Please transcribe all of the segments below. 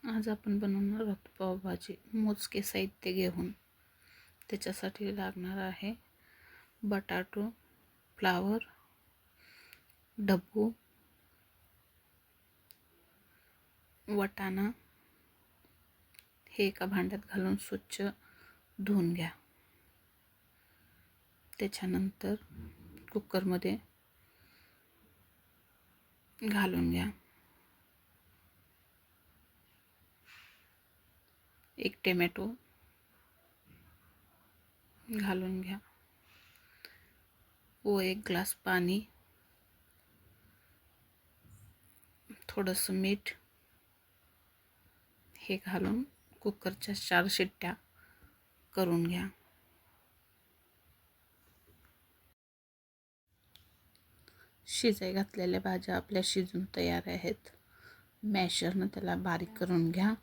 आज आपण बनवणार आहोत पावभाजी मोजके साहित्य घेऊन. त्याच्यासाठी लागणार आहे बटाटो, फ्लावर, ढबू, वाटाणा. हे एका भांड्यात घालून स्वच्छ धुवून घ्या. त्याच्यानंतर कुकरमध्ये घालून घ्या. एक टोमॅटो घालून घ्या व एक ग्लास पाणी, थोडंसं मीठ हे घालून कुकरच्या 4 शिट्ट्या करून घ्या. शिजाय घातलेल्या भाज्या आपल्या शिजून तयार आहेत. मॅशरनं त्याला बारीक करून घ्या.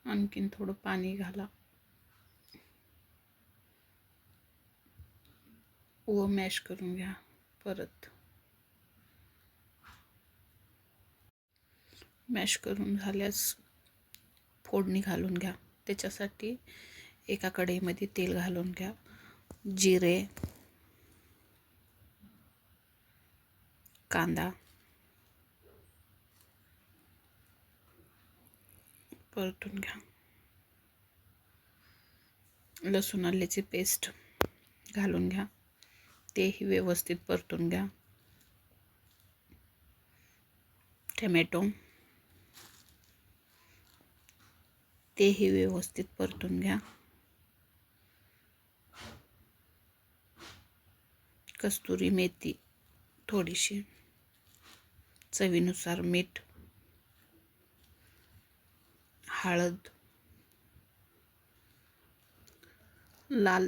आणखीन थोडं पाणी घाला व मॅश करून घ्या. परत मॅश करून झाल्यास फोडणी घालून घ्या. त्याच्यासाठी एका कढईमध्ये तेल घालून घ्या. जिरे, कांदा परतून घ्या. लसूण आल्याची पेस्ट घालून घ्या. तेही व्यवस्थित परतून घ्या. टोमॅटो तेही व्यवस्थित परतून घ्या. कस्तुरी मेथी थोडीशी, चवीनुसार मीठ, हळद, लाल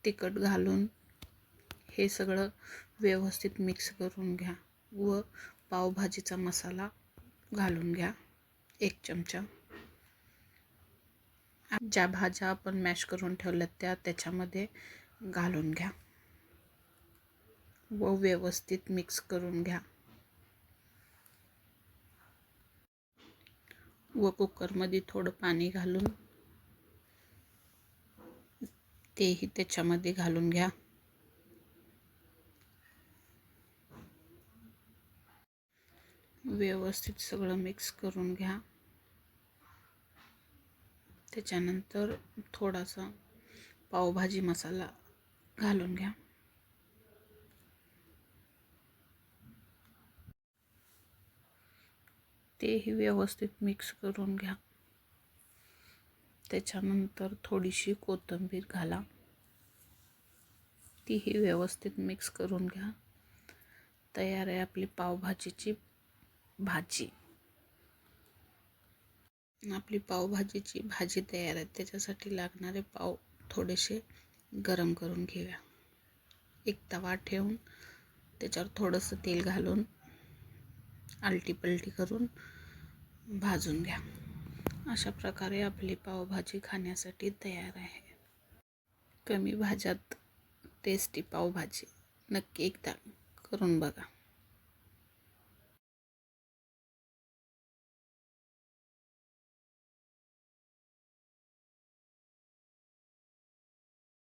तिखट घालून हे सगळं व्यवस्थित मिक्स करून घ्या व पावभाजीचा मसाला घालून घ्या 1 चमचा. ज्या भाज्या आपण मॅश करून ठेवल्यात त्याच्यामध्ये घालून घ्या व व्यवस्थित मिक्स करून घ्या व कुकरमध्ये थोडं पाणी घालून तेही त्याच्यामध्ये घालून घ्या. व्यवस्थित सगळं मिक्स करून घ्या. त्याच्यानंतर थोडासा पावभाजी मसाला घालून घ्या. तेही व्यवस्थित मिक्स करून घ्या. त्याच्यानंतर थोडीशी कोथिंबीर घाला. तीही व्यवस्थित मिक्स करून घ्या. तयार आहे आपली पावभाजीची भाजी. आपली पावभाजीची भाजी तयार आहे. त्याच्यासाठी लागणारे पाव थोडेसे गरम करून घेऊया. एक तवा ठेवून त्याच्यावर थोडंसं तेल घालून आलटी पलटी करून भाजून घ्या. अशा प्रकारे आपली पावभाजी खाण्यासाठी तयार आहे. कमी भाज्यात टेस्टी पावभाजी नक्की एकदा करून बघा.